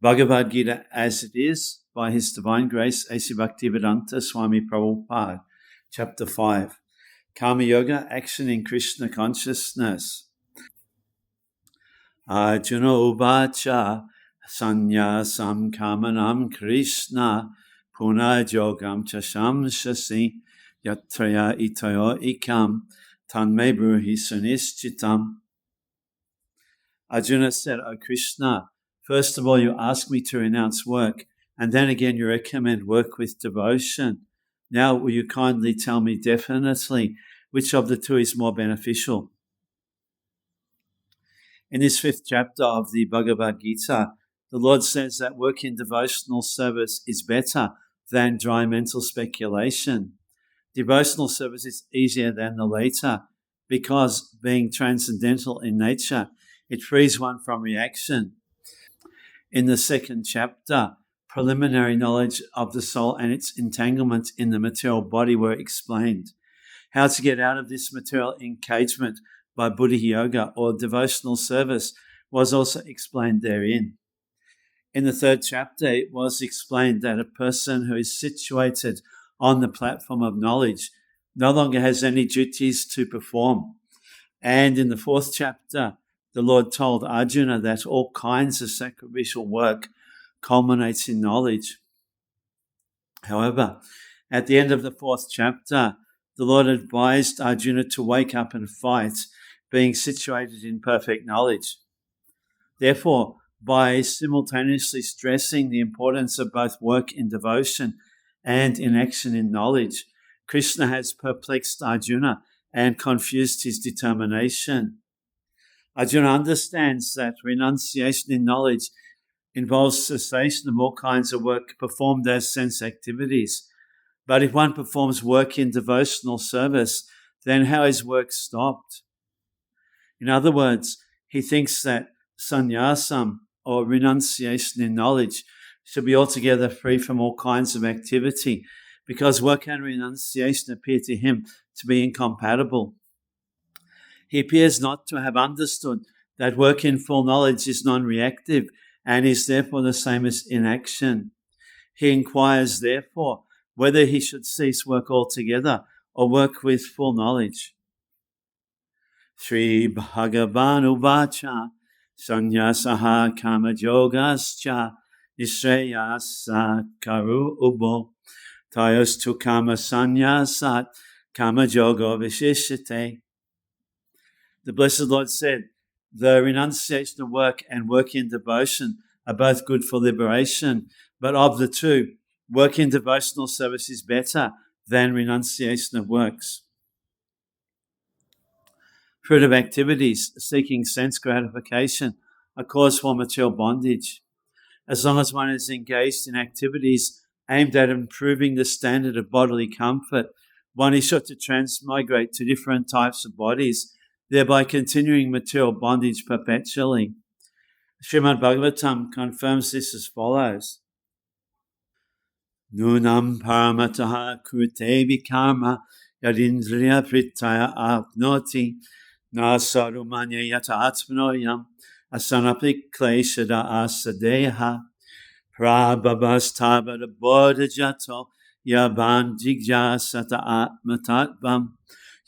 Bhagavad-gita as it is, by His Divine Grace, A.C. Bhaktivedanta Swami Prabhupada, Chapter 5, Karma Yoga, Action in Krishna Consciousness. Arjuna Uvacha Sanyasam Kamanam Krishna Punajogam Chashamshasi Yatraya Itayo Ikam Tanme Bruhi Sunischitam. Arjuna said, O Krishna, first of all, you ask me to renounce work, and then again you recommend work with devotion. Now will you kindly tell me definitely which of the two is more beneficial? In this 5th chapter of the Bhagavad-gita, the Lord says that work in devotional service is better than dry mental speculation. Devotional service is easier than the later because, being transcendental in nature, it frees one from reaction. In the 2nd chapter, preliminary knowledge of the soul and its entanglement in the material body were explained. How to get out of this material engagement by Buddha yoga or devotional service was also explained therein. In the 3rd chapter, it was explained that a person who is situated on the platform of knowledge no longer has any duties to perform. And in the 4th chapter, the Lord told Arjuna that all kinds of sacrificial work culminates in knowledge. However, at the end of the 4th chapter, the Lord advised Arjuna to wake up and fight, being situated in perfect knowledge. Therefore, by simultaneously stressing the importance of both work in devotion and in action in knowledge, Krishna has perplexed Arjuna and confused his determination. Arjuna understands that renunciation in knowledge involves cessation of all kinds of work performed as sense activities. But if one performs work in devotional service, then how is work stopped? In other words, he thinks that sannyasam, or renunciation in knowledge, should be altogether free from all kinds of activity, because work and renunciation appear to him to be incompatible. He appears not to have understood that work in full knowledge is non-reactive and is therefore the same as inaction. He inquires, therefore, whether he should cease work altogether or work with full knowledge. Sri Bhagavan Uvacha Sanyasaha Kama Yogascha Nishreyasa Karu Ubo Tayostu Kama Sanyasat Kama Yoga Vishishite. The Blessed Lord said, the renunciation of work and work in devotion are both good for liberation, but of the two, work in devotional service is better than renunciation of works. Fruit of activities seeking sense gratification are cause for material bondage. As long as one is engaged in activities aimed at improving the standard of bodily comfort, one is sure to transmigrate to different types of bodies, thereby continuing material bondage perpetually. Srimad Bhagavatam confirms this as follows. Nunam paramataha krute vikarma yadindriya pritaya apnoti na sarumanya yata atmanoyam asanapi kleshada asadeha prabhavastabada bodhajato yavan jigyasata atmatatvam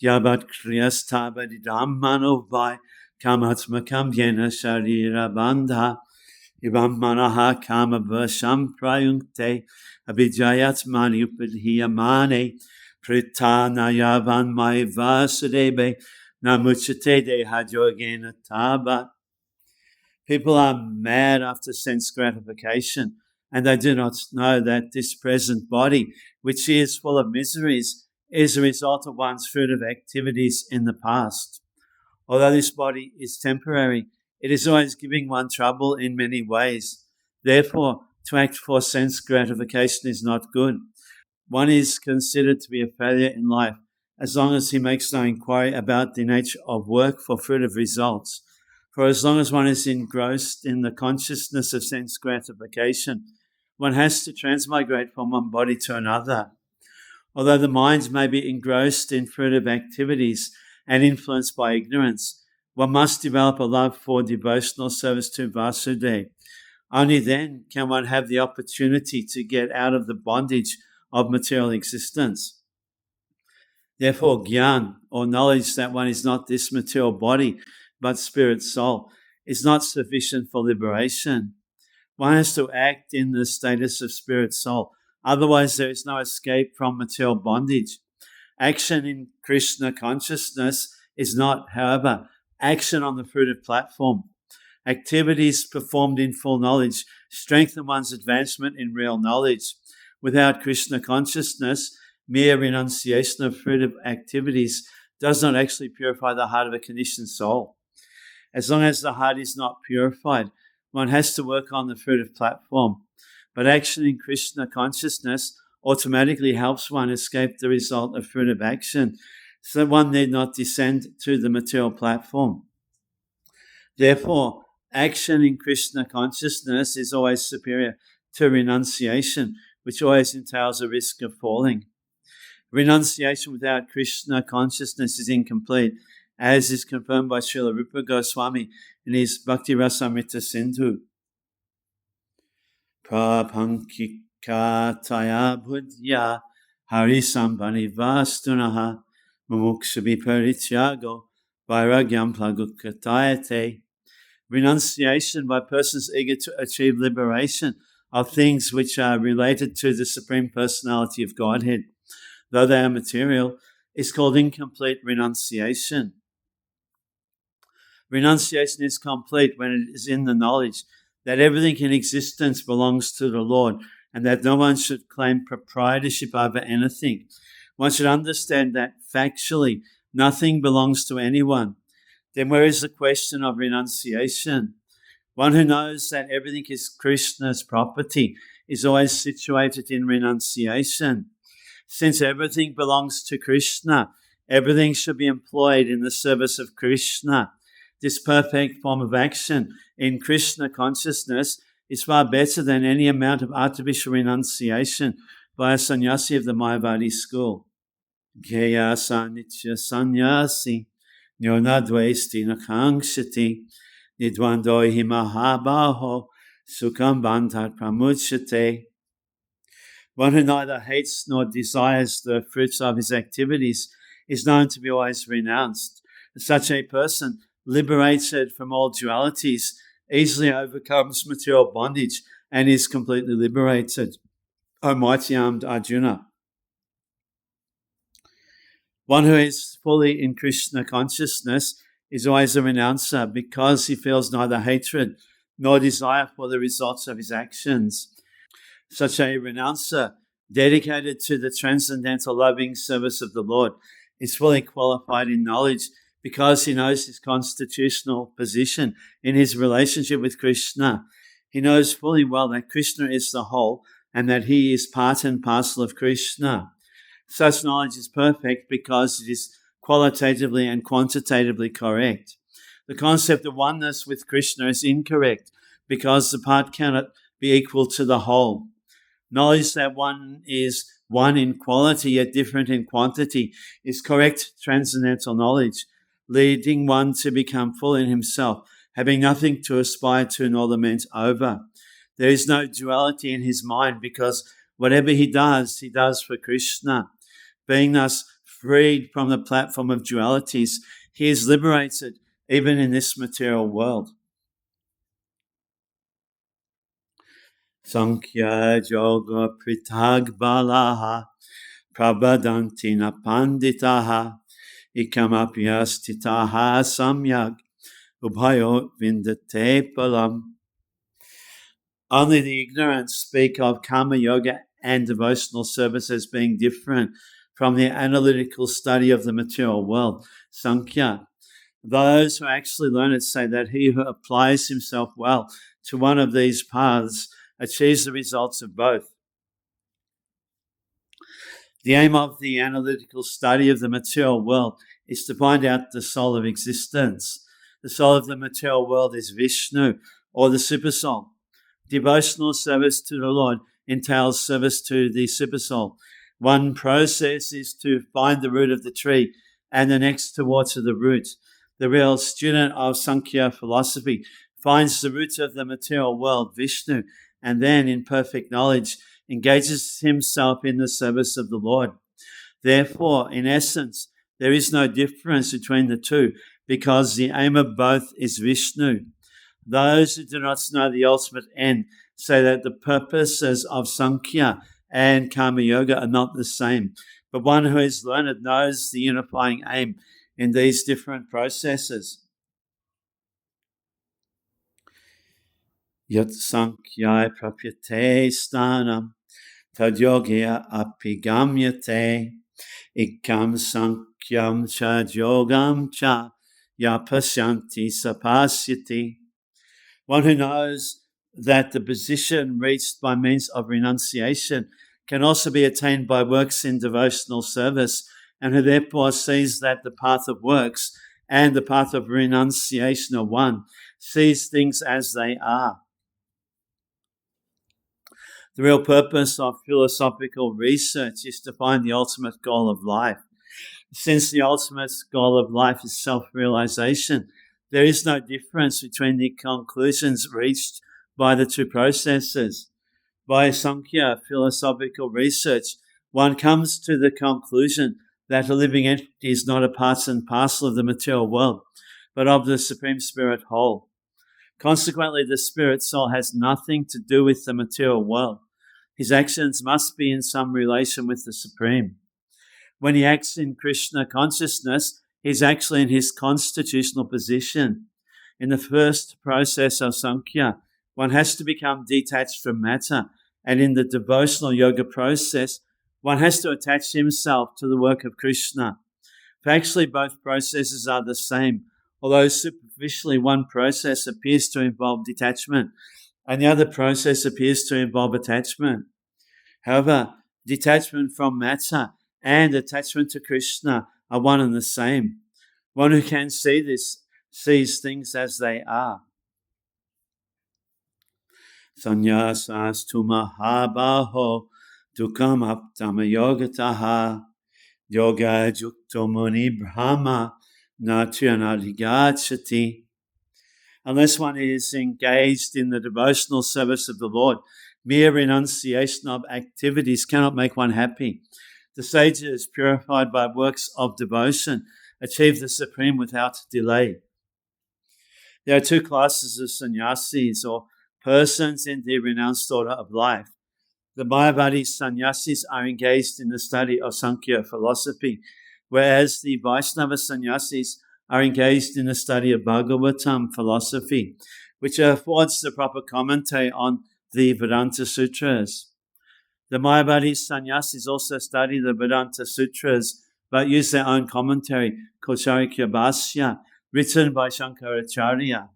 Yabat kriyastabadidam manovai kamatmakam yena sharira bandha Ivam manaha kama vasham prayunkte abhijayat mani upadhiyamane pritana yavan mai vasudebe namuchate dehajogena tabat. People are mad after sense gratification, and they do not know that this present body, which is full of miseries, is a result of one's fruitive activities in the past. Although this body is temporary, it is always giving one trouble in many ways. Therefore, to act for sense gratification is not good. One is considered to be a failure in life as long as he makes no inquiry about the nature of work for fruitive results. For as long as one is engrossed in the consciousness of sense gratification, one has to transmigrate from one body to another. Although the mind may be engrossed in fruitive activities and influenced by ignorance, one must develop a love for devotional service to Vasudeva. Only then can one have the opportunity to get out of the bondage of material existence. Therefore, gyan, or knowledge that one is not this material body, but spirit soul, is not sufficient for liberation. One has to act in the status of spirit soul. Otherwise, there is no escape from material bondage. Action in Krishna consciousness is not, however, action on the fruitive platform. Activities performed in full knowledge strengthen one's advancement in real knowledge. Without Krishna consciousness, mere renunciation of fruitive activities does not actually purify the heart of a conditioned soul. As long as the heart is not purified, one has to work on the fruitive platform. But action in Krishna consciousness automatically helps one escape the result of fruitive action, so that one need not descend to the material platform. Therefore, action in Krishna consciousness is always superior to renunciation, which always entails a risk of falling. Renunciation without Krishna consciousness is incomplete, as is confirmed by Srila Rupa Goswami in his Bhakti Rasamrita Sindhu. Prapankikataya buddhya harisambhani vastunaha mumukshabi parityago vairagyam plagukatayate. Renunciation by persons eager to achieve liberation of things which are related to the Supreme Personality of Godhead, though they are material, is called incomplete renunciation. Renunciation is complete when it is in the knowledge that everything in existence belongs to the Lord and that no one should claim proprietorship over anything. One should understand that factually nothing belongs to anyone. Then where is the question of renunciation? One who knows that everything is Krishna's property is always situated in renunciation. Since everything belongs to Krishna, everything should be employed in the service of Krishna. This perfect form of action in Krishna consciousness is far better than any amount of artificial renunciation by a sannyasi of the Mayavadi school. Gaya sanitya sannyasi nyonadvesti nakangshati nidwandohi mahabaho sukham bandhat pramuchate. One who neither hates nor desires the fruits of his activities is known to be always renounced. Such a person, liberated from all dualities, easily overcomes material bondage and is completely liberated. O mighty armed Arjuna. One who is fully in Krishna consciousness is always a renouncer because he feels neither hatred nor desire for the results of his actions. Such a renouncer, dedicated to the transcendental loving service of the Lord, is fully qualified in knowledge because he knows his constitutional position in his relationship with Krishna. He knows fully well that Krishna is the whole and that he is part and parcel of Krishna. Such knowledge is perfect because it is qualitatively and quantitatively correct. The concept of oneness with Krishna is incorrect because the part cannot be equal to the whole. Knowledge that one is one in quality yet different in quantity is correct transcendental knowledge, leading one to become full in himself, having nothing to aspire to nor lament over. There is no duality in his mind because whatever he does for Krishna. Being thus freed from the platform of dualities, he is liberated even in this material world. Sankhya yoga pritag balaha prabhadanti na panditaha ikamapyastitaha samyag ubhayo vindate palam. Only the ignorant speak of karma yoga and devotional service as being different from the analytical study of the material world, Sankhya. Those who actually learn it say that he who applies himself well to one of these paths achieves the results of both. The aim of the analytical study of the material world is to find out the soul of existence. The soul of the material world is Vishnu, or the Supersoul. Devotional service to the Lord entails service to the Supersoul. One process is to find the root of the tree and the next to water the root. The real student of Sankhya philosophy finds the root of the material world, Vishnu, and then in perfect knowledge engages himself in the service of the Lord. Therefore, in essence, there is no difference between the two, because the aim of both is Vishnu. Those who do not know the ultimate end say that the purposes of Sankhya and Karma Yoga are not the same. But one who is learned knows the unifying aim in these different processes. Yat Sankhya prapyate stanam tad yogya apigamyate ikam sankyam cha yogam cha yapasyanti sapasyati. One who knows that the position reached by means of renunciation can also be attained by works in devotional service, and who therefore sees that the path of works and the path of renunciation are one, sees things as they are. The real purpose of philosophical research is to find the ultimate goal of life. Since the ultimate goal of life is self-realization, there is no difference between the conclusions reached by the two processes. By Sankhya philosophical research, one comes to the conclusion that a living entity is not a part and parcel of the material world, but of the Supreme Spirit whole. Consequently, the spirit soul has nothing to do with the material world. His actions must be in some relation with the Supreme. When he acts in Krishna consciousness, he's actually in his constitutional position. In the first process of Sankhya, one has to become detached from matter, and in the devotional yoga process, one has to attach himself to the work of Krishna. Actually, both processes are the same, although superficially one process appears to involve detachment and the other process appears to involve attachment. However, detachment from matter and attachment to Krishna are one and the same. One who can see this sees things as they are. Sannyasas mahabaho dukam aptama yogataha yoga jukto muni brahma natyanadhigachati. Unless one is engaged in the devotional service of the Lord, mere renunciation of activities cannot make one happy. The sages, purified by works of devotion, achieve the Supreme without delay. There are two classes of sannyasis, or persons in the renounced order of life. The Mayavadi sannyasis are engaged in the study of Sankhya philosophy, whereas the Vaishnava sannyasis are engaged in the study of Bhagavatam philosophy, which affords the proper commentary on the Vedanta Sutras. The Mayavadi sannyasis also study the Vedanta Sutras, but use their own commentary, called Charikya Bhashya, written by Shankaracharya.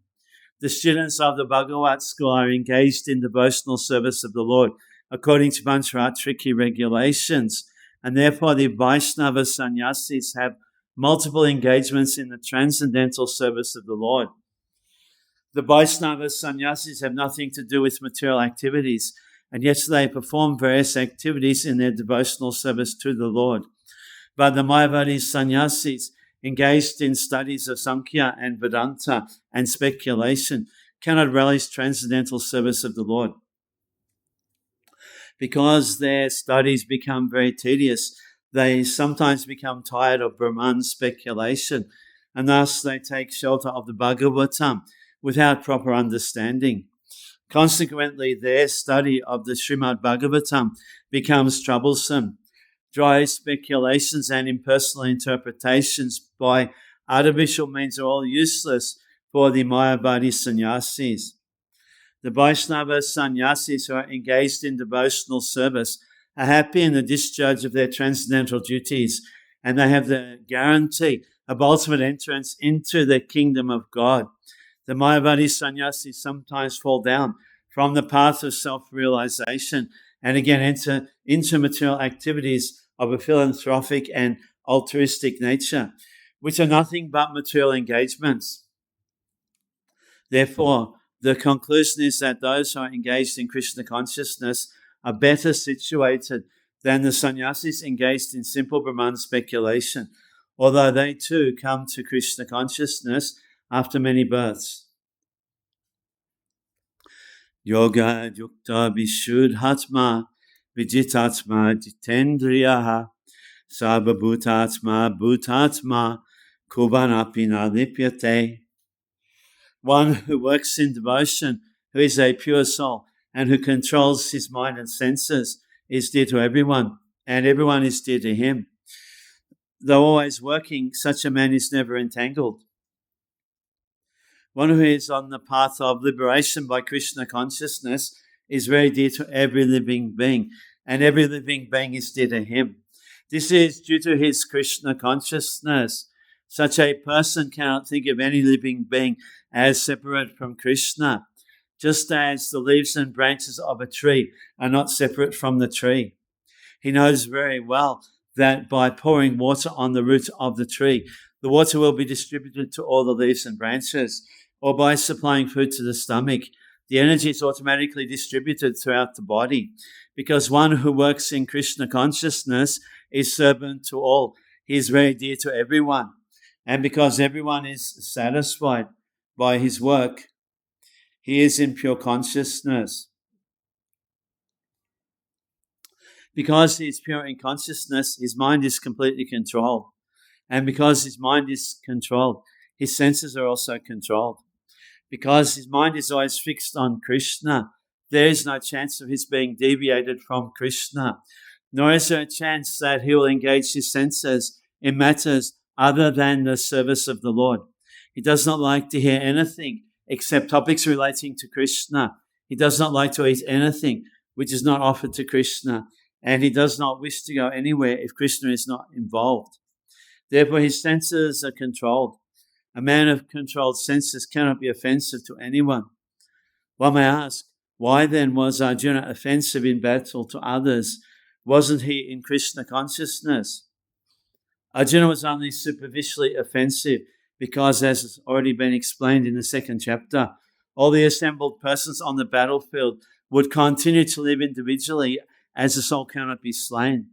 The students of the Bhagavat school are engaged in devotional service of the Lord, according to Pancharatriki regulations, and therefore the Vaishnava sannyasis have multiple engagements in the transcendental service of the Lord. The Vaishnava sannyasis have nothing to do with material activities, and yet they perform various activities in their devotional service to the Lord. But the Mayavadi sannyasis, engaged in studies of Sankhya and Vedanta and speculation, cannot relish transcendental service of the Lord. Because their studies become very tedious, they sometimes become tired of Brahman speculation, and thus they take shelter of the Bhagavatam without proper understanding. Consequently, their study of the Srimad Bhagavatam becomes troublesome. Dry speculations and impersonal interpretations by artificial means are all useless for the Mayavadi sannyasis. The Vaishnava sannyasis who are engaged in devotional service are happy in the discharge of their transcendental duties, and they have the guarantee of ultimate entrance into the kingdom of God. The Mayavadi sannyasis sometimes fall down from the path of self-realization and again enter into material activities of a philanthropic and altruistic nature, which are nothing but material engagements. Therefore, the conclusion is that those who are engaged in Krishna consciousness are better situated than the sannyasis engaged in simple Brahman speculation, although they too come to Krishna consciousness after many births. Yoga yukta vishuddhatma vijitatma jitendriyaha sabhabhutatma bhutatma kubanapina lipyate. One who works in devotion, who is a pure soul, and who controls his mind and senses, is dear to everyone, and everyone is dear to him. Though always working, such a man is never entangled. One who is on the path of liberation by Krishna consciousness is very dear to every living being, and every living being is dear to him. This is due to his Krishna consciousness. Such a person cannot think of any living being as separate from Krishna, just as the leaves and branches of a tree are not separate from the tree. He knows very well that by pouring water on the root of the tree, the water will be distributed to all the leaves and branches, or by supplying food to the stomach, the energy is automatically distributed throughout the body. Because one who works in Krishna consciousness is servant to all. He is very dear to everyone. And because everyone is satisfied by his work, he is in pure consciousness. Because he is pure in consciousness, his mind is completely controlled. And because his mind is controlled, his senses are also controlled. Because his mind is always fixed on Krishna, there is no chance of his being deviated from Krishna, nor is there a chance that he will engage his senses in matters other than the service of the Lord. He does not like to hear anything except topics relating to Krishna. He does not like to eat anything which is not offered to Krishna, and he does not wish to go anywhere if Krishna is not involved. Therefore, his senses are controlled. A man of controlled senses cannot be offensive to anyone. One may ask, why then was Arjuna offensive in battle to others? Wasn't he in Krishna consciousness? Arjuna was only superficially offensive because, as has already been explained in the second chapter, all the assembled persons on the battlefield would continue to live individually as the soul cannot be slain.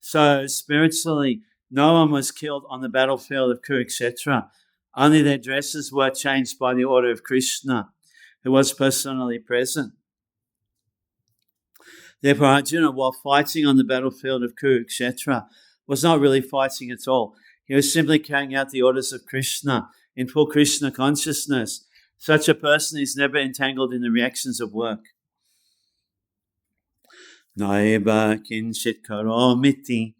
So spiritually, no one was killed on the battlefield of Kurukshetra. Only their dresses were changed by the order of Krishna, who was personally present. Therefore, Arjuna, while fighting on the battlefield of Kurukshetra, was not really fighting at all. He was simply carrying out the orders of Krishna in full Krishna consciousness. Such a person is never entangled in the reactions of work. Naiba kinchit karomiti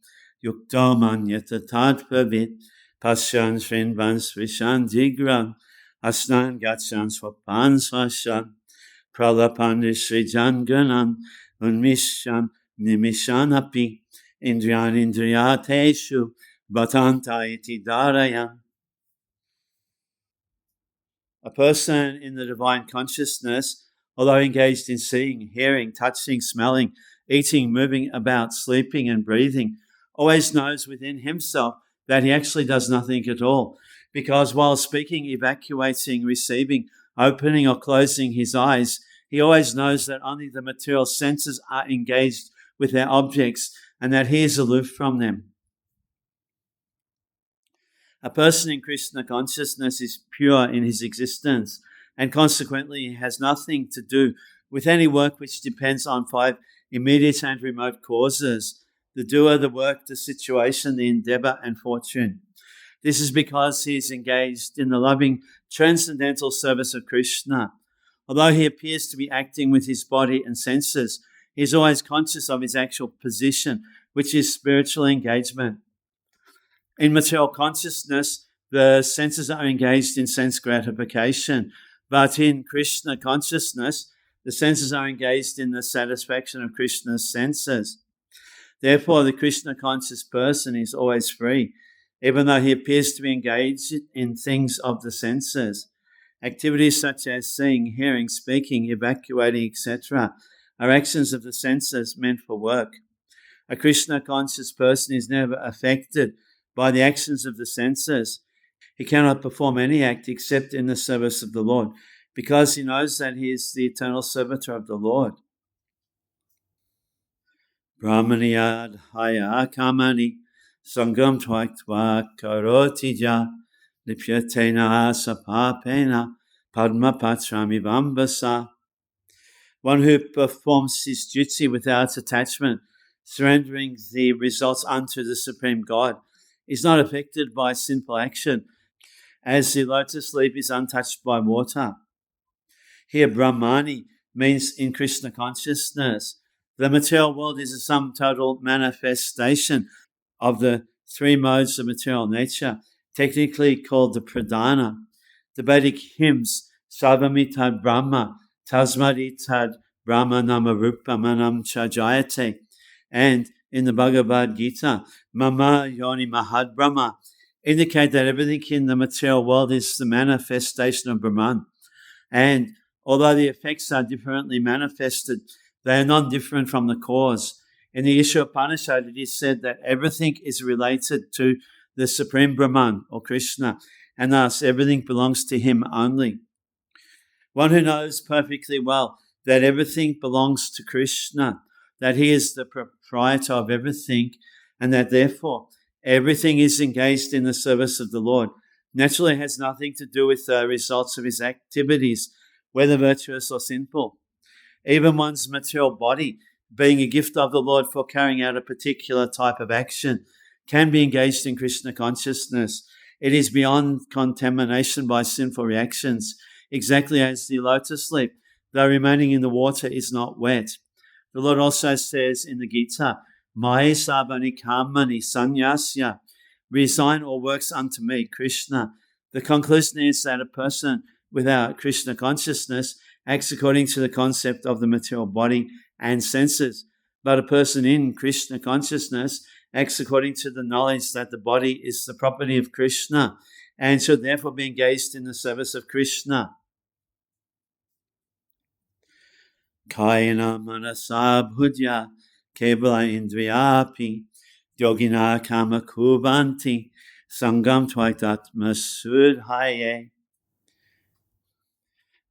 yukto manyata tatpavit pasyan shrinvan svishan jigram asnan gatshan swapan swashan pralapandishrijan ganan unmishan nimishanapi indriyan indriyateshu batanta iti darayan. A person in the divine consciousness, although engaged in seeing, hearing, touching, smelling, eating, moving about, sleeping, and breathing, always knows within himself that he actually does nothing at all. Because while speaking, evacuating, receiving, opening or closing his eyes, he always knows that only the material senses are engaged with their objects and that he is aloof from them. A person in Krishna consciousness is pure in his existence and consequently has nothing to do with any work which depends on 5 immediate and remote causes: the doer, the work, the situation, the endeavor, and fortune. This is because he is engaged in the loving transcendental service of Krishna. Although he appears to be acting with his body and senses, he is always conscious of his actual position, which is spiritual engagement. In material consciousness, the senses are engaged in sense gratification, but in Krishna consciousness, the senses are engaged in the satisfaction of Krishna's senses. Therefore, the Krishna conscious person is always free, even though he appears to be engaged in things of the senses. Activities such as seeing, hearing, speaking, evacuating, etc., are actions of the senses meant for work. A Krishna conscious person is never affected by the actions of the senses. He cannot perform any act except in the service of the Lord, because he knows that he is the eternal servitor of the Lord. Brahmaniyad haya kamani sangam tvaktva karotija lipyatena sapapena padma patrami vambasa. One who performs his duty without attachment, surrendering the results unto the Supreme God, is not affected by sinful action, as the lotus leaf is untouched by water. Here, Brahmani means in Krishna consciousness. The material world is a sum total manifestation of the three modes of material nature, technically called the pradhana. The Vedic hymns, Sarvamitad Brahma, Tasmaditad Brahma Nama Rupa Manam Chajayate, and in the Bhagavad-gita, Mama Yoni Mahad Brahma, indicate that everything in the material world is the manifestation of Brahman. And although the effects are differently manifested, they are non-different from the cause. In the Isha-Upanishad, it is said that everything is related to the Supreme Brahman, or Krishna, and thus everything belongs to him only. One who knows perfectly well that everything belongs to Krishna, that he is the proprietor of everything, and that therefore everything is engaged in the service of the Lord, naturally has nothing to do with the results of his activities, whether virtuous or sinful. Even one's material body, being a gift of the Lord for carrying out a particular type of action, can be engaged in Krishna consciousness. It is beyond contamination by sinful reactions, exactly as the lotus leaf, though remaining in the water, is not wet. The Lord also says in the Gita, Mai sabani kamani sanyasya, resign all works unto me, Krishna. The conclusion is that a person without Krishna consciousness acts according to the concept of the material body and senses, but a person in Krishna consciousness acts according to the knowledge that the body is the property of Krishna and should therefore be engaged in the service of Krishna. Kayana manasa bhudya kebala indriyapi yogina kama kubanti sangam tvaitatma sudhaye.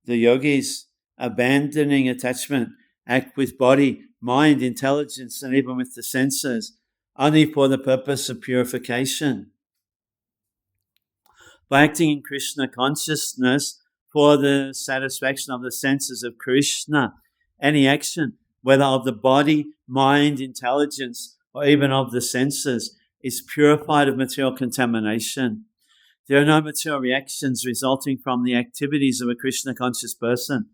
The yogis, abandoning attachment, act with body, mind, intelligence, and even with the senses, only for the purpose of purification. By acting in Krishna consciousness for the satisfaction of the senses of Krishna, any action, whether of the body, mind, intelligence, or even of the senses, is purified of material contamination. There are no material reactions resulting from the activities of a Krishna conscious person.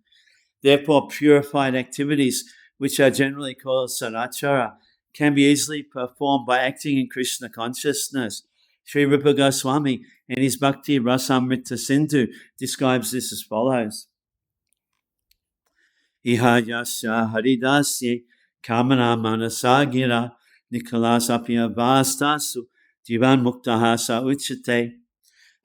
Therefore, purified activities, which are generally called sadachara, can be easily performed by acting in Krishna consciousness. Sri Rupa Goswami, in his Bhakti Rasamrita Sindhu, describes this as follows. Iha yasya haridasya kamana manasagira nikalasapya vastasu jivan muktaha sa uchate.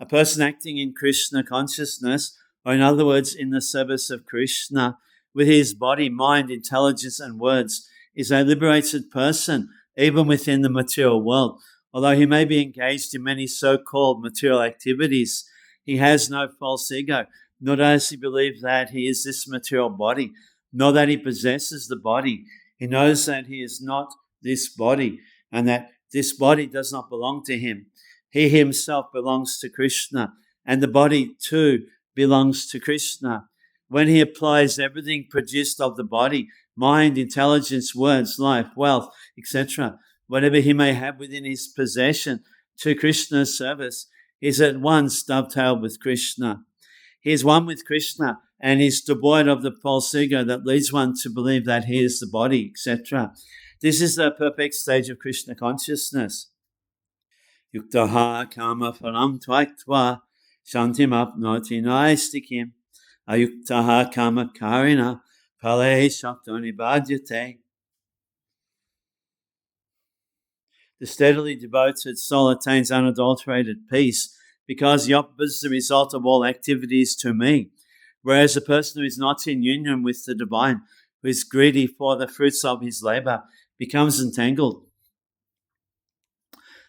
A person acting in Krishna consciousness, or in other words, in the service of Krishna, with his body, mind, intelligence, and words, is a liberated person, even within the material world. Although he may be engaged in many so-called material activities, he has no false ego, nor does he believe that he is this material body, nor that he possesses the body. He knows that he is not this body, and that this body does not belong to him. He himself belongs to Krishna, and the body too belongs to Krishna. When he applies everything produced of the body, mind, intelligence, words, life, wealth, etc., whatever he may have within his possession, to Krishna's service, he is at once dovetailed with Krishna. He is one with Krishna and is devoid of the false ego that leads one to believe that he is the body, etc. This is the perfect stage of Krishna consciousness. Yuktaha kama phalam tvaitva shantim apnoti naistikim ayuktaha kama karina pale shaktoni bhadyate. The steadily devoted soul attains unadulterated peace because he offers the result of all activities to me, whereas a person who is not in union with the divine, who is greedy for the fruits of his labor, becomes entangled.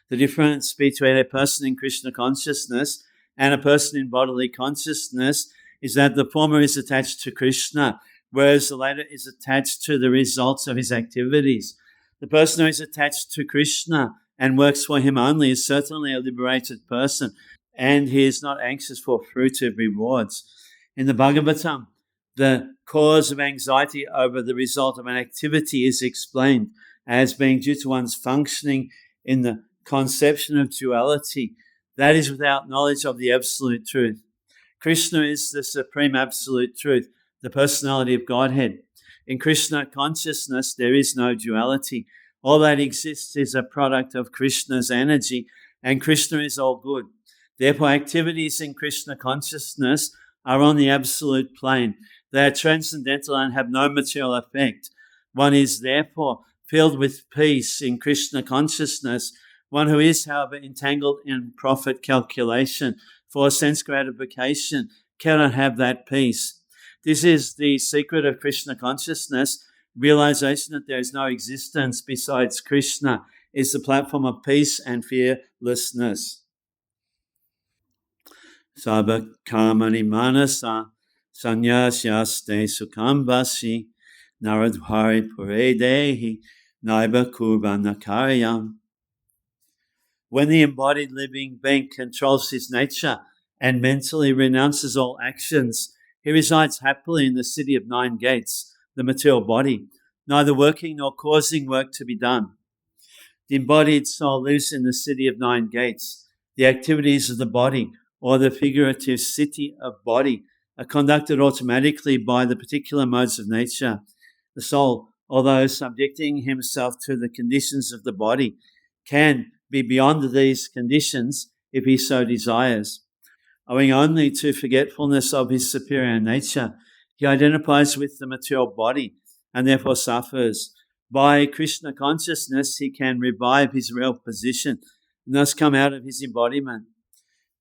The difference between a person in Krishna consciousness and a person in bodily consciousness is that the former is attached to Krishna, whereas the latter is attached to the results of his activities. The person who is attached to Krishna and works for him only is certainly a liberated person, and he is not anxious for fruitive rewards. In the Bhagavatam, The cause of anxiety over the result of an activity is explained as being due to one's functioning in the conception of duality, that is, without knowledge of the absolute truth. Krishna is the supreme absolute truth, the personality of Godhead. In Krishna consciousness, there is no duality. All that exists is a product of Krishna's energy, and Krishna is all good. Therefore, activities in Krishna consciousness are on the absolute plane. They are transcendental and have no material effect. One is therefore filled with peace in Krishna consciousness. One who is, however, entangled in profit calculation for sense gratification cannot have that peace. This is the secret of Krishna consciousness. Realization that there is no existence besides Krishna is the platform of peace and fearlessness. Sabha karmani manasa sanyasyaste sukhambasi naradhari puredehi naiba kurvana karyam. When the embodied living being controls his nature and mentally renounces all actions, he resides happily in the city of 9 gates, the material body, neither working nor causing work to be done. The embodied soul lives in the city of 9 gates. The activities of the body, or the figurative city of body, are conducted automatically by the particular modes of nature. The soul, although subjecting himself to the conditions of the body, can be beyond these conditions if he so desires. Owing only to forgetfulness of his superior nature, he identifies with the material body and therefore suffers. By Krishna consciousness, he can revive his real position and thus come out of his embodiment.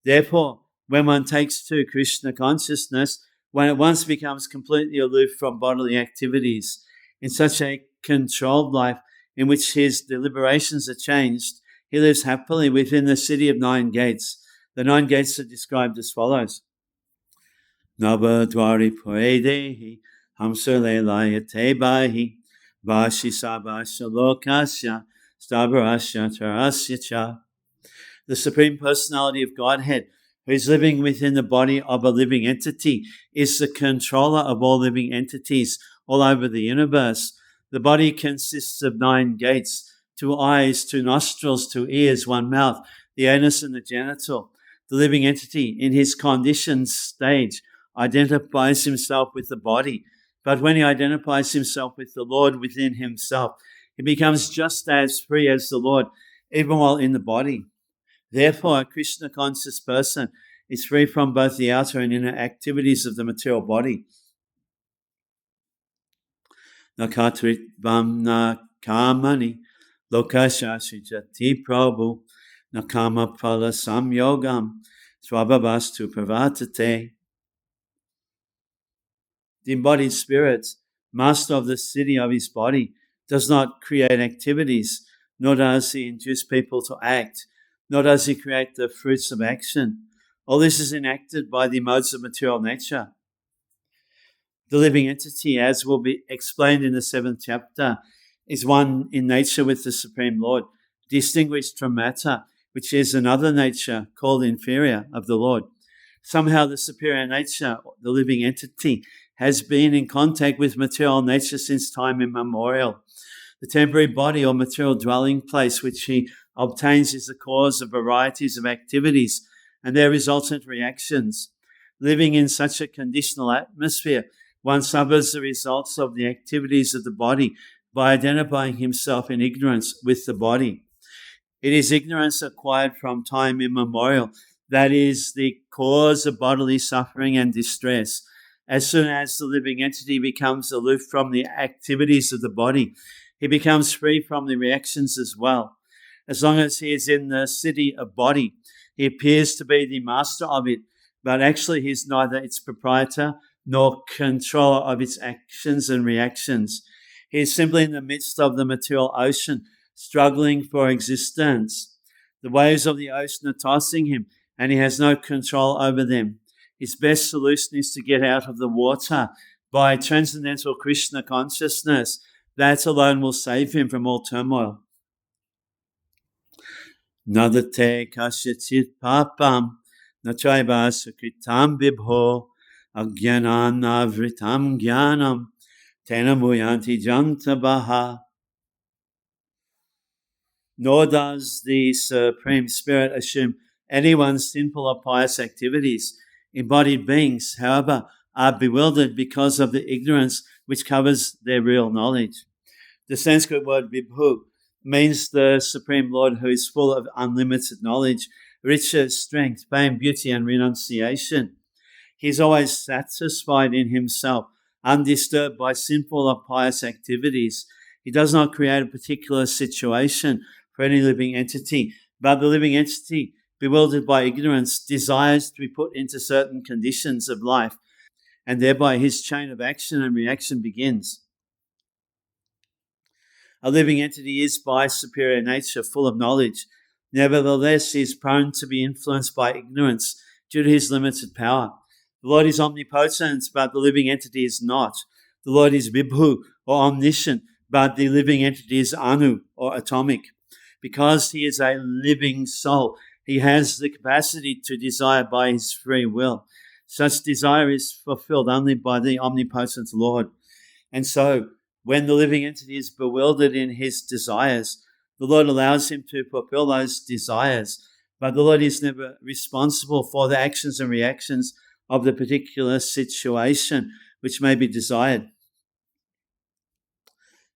Therefore, when one takes to Krishna consciousness, one at once becomes completely aloof from bodily activities. In such a controlled life in which his deliberations are changed, he lives happily within the city of 9 gates. The 9 gates are described as follows. Navadwari Poedehi Hamsale Layate Bahi Vashi Sabasha Lokasya Stabarasya Tarasya Cha. The Supreme Personality of Godhead, who is living within the body of a living entity, is the controller of all living entities all over the universe. The body consists of 9 gates, 2 eyes, 2 nostrils, 2 ears, 1 mouth, the anus and the genital. The living entity, in his conditioned stage, identifies himself with the body. But when he identifies himself with the Lord within himself, he becomes just as free as the Lord, even while in the body. Therefore, a Krishna-conscious person is free from both the outer and inner activities of the material body. Nakatrit vamna kamani lokashashijati prabhu nakama pala samyogam swabhavastu pravartate. The embodied spirit, master of the city of his body, does not create activities, nor does he induce people to act, nor does he create the fruits of action. All this is enacted by the modes of material nature. The living entity, as will be explained in the 7th chapter, is one in nature with the Supreme Lord, distinguished from matter, which is another nature called inferior of the Lord. Somehow the superior nature, the living entity, has been in contact with material nature since time immemorial. The temporary body or material dwelling place which he obtains is the cause of varieties of activities and their resultant reactions. Living in such a conditional atmosphere, one suffers the results of the activities of the body by identifying himself in ignorance with the body. It is ignorance acquired from time immemorial that is the cause of bodily suffering and distress. As soon as the living entity becomes aloof from the activities of the body, he becomes free from the reactions as well. As long as he is in the city of body, he appears to be the master of it, but actually he is neither its proprietor nor controller of its actions and reactions. He is simply in the midst of the material ocean, struggling for existence. The waves of the ocean are tossing him, and he has no control over them. His best solution is to get out of the water by transcendental Krishna consciousness. That alone will save him from all turmoil. Nadate kasyachit papam nachaiva sukritam vibho Ajnanavritam jnanam tena muyanti jantabaha. Nor does the Supreme Spirit assume anyone's sinful or pious activities. Embodied beings, however, are bewildered because of the ignorance which covers their real knowledge. The Sanskrit word vibhu means the Supreme Lord who is full of unlimited knowledge, riches, strength, fame, beauty, and renunciation. He is always satisfied in himself, undisturbed by sinful or pious activities. He does not create a particular situation for any living entity, but the living entity, bewildered by ignorance, desires to be put into certain conditions of life, and thereby his chain of action and reaction begins. A living entity is by superior nature full of knowledge. Nevertheless, he is prone to be influenced by ignorance due to his limited power. The Lord is omnipotent, but the living entity is not. The Lord is vibhu, or omniscient, but the living entity is anu, or atomic. Because he is a living soul, he has the capacity to desire by his free will. Such desire is fulfilled only by the omnipotent Lord. And so, when the living entity is bewildered in his desires, the Lord allows him to fulfill those desires. But the Lord is never responsible for the actions and reactions of the particular situation which may be desired.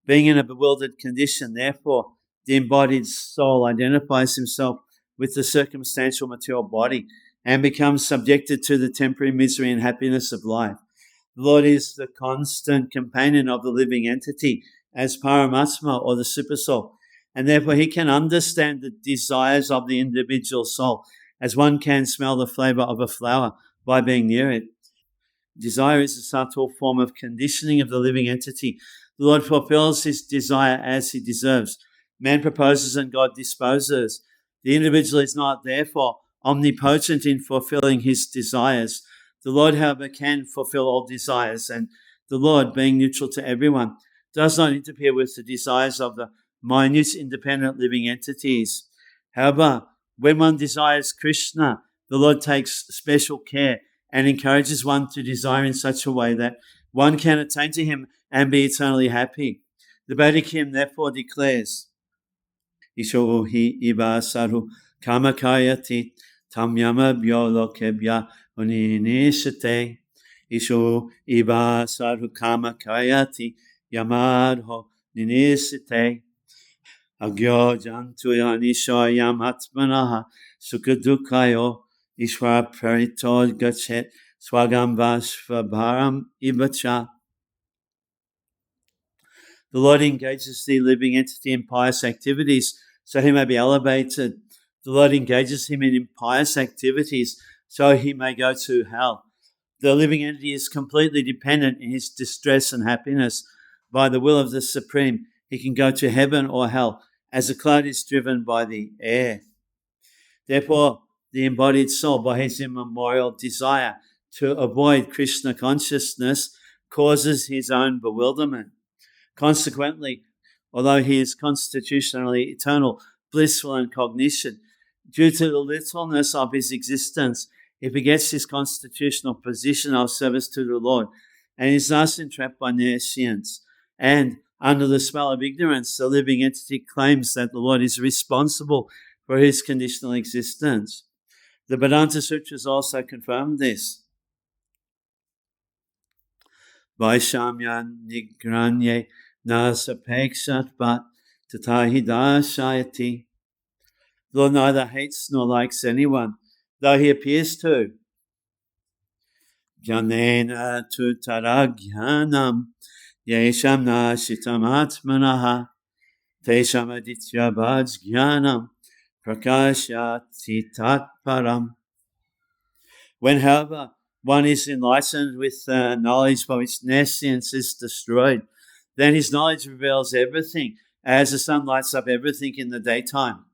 Being in a bewildered condition, therefore, the embodied soul identifies himself with the circumstantial material body and becomes subjected to the temporary misery and happiness of life. The Lord is the constant companion of the living entity as Paramatma, or the Supersoul, and therefore he can understand the desires of the individual soul as one can smell the flavor of a flower by being near it. Desire is a subtle form of conditioning of the living entity. The Lord fulfills his desire as he deserves. Man proposes and God disposes. The individual is not, therefore, omnipotent in fulfilling his desires. The Lord, however, can fulfill all desires, and the Lord, being neutral to everyone, does not interfere with the desires of the minute independent living entities. However, when one desires Krishna, the Lord takes special care and encourages one to desire in such a way that one can attain to him and be eternally happy. The Vedic hymn therefore declares, Isho hi iba saru kamakayati tam yama biolokebya uninishate. Isho iba saru kamakayati yamadho ninishate. Agyo jantuya nishoyam atmanaha sukadukayo ishwar pranito gachet swagam vashvabharam ibacha. The Lord engages the living entity in pious activities so he may be elevated. The Lord engages him in impious activities so he may go to hell. The living entity is completely dependent in his distress and happiness. By the will of the Supreme, he can go to heaven or hell, as a cloud is driven by the air. Therefore, the embodied soul, by his immemorial desire to avoid Krishna consciousness, causes his own bewilderment. Consequently, although he is constitutionally eternal, blissful, and cognition, due to the littleness of his existence, he forgets his constitutional position of service to the Lord and is thus entrapped by nescience. And under the spell of ignorance, the living entity claims that the Lord is responsible for his conditional existence. The Vedanta Sutras also confirm this. Vaishamya nigranye nasapekshat bhat tatahi dashayati. The Lord neither hates nor likes anyone, though he appears to. Jnanena tu taragyanam yesham nashitam atmanaha tesham aditya bhajgyanam prakashyati tatparam. When, however, one is enlightened with knowledge by which nescience is destroyed, then his knowledge reveals everything, as the sun lights up everything in the daytime.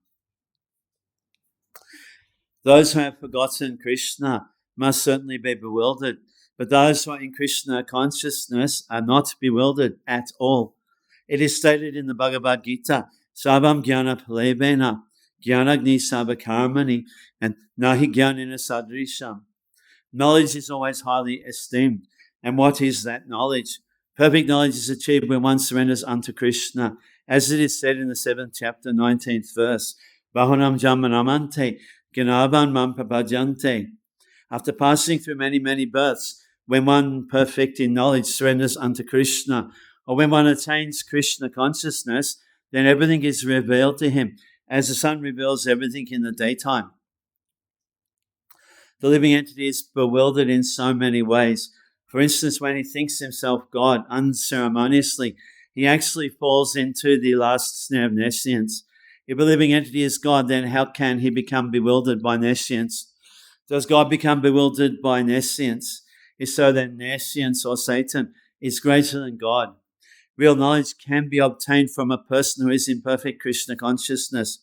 Those who have forgotten Krishna must certainly be bewildered, but those who are in Krishna consciousness are not bewildered at all. It is stated in the Bhagavad-gita, Sabam Jnana Palevena, Jnanagni Sabakarmani, and Nahi Jnanina Sadrisham. Knowledge is always highly esteemed. And what is that knowledge? Perfect knowledge is achieved when one surrenders unto Krishna. As it is said in the 7th chapter, 19th verse, Bahunam Jamanamante, Ganavan Mam Prabhajante. After passing through many, many births, when one perfect in knowledge surrenders unto Krishna, or when one attains Krishna consciousness, then everything is revealed to him, as the sun reveals everything in the daytime. The living entity is bewildered in so many ways. For instance, when he thinks himself God unceremoniously, he actually falls into the last snare of nescience. If a living entity is God, then how can he become bewildered by nescience? Does God become bewildered by nescience? If so, then nescience or Satan is greater than God. Real knowledge can be obtained from a person who is in perfect Krishna consciousness.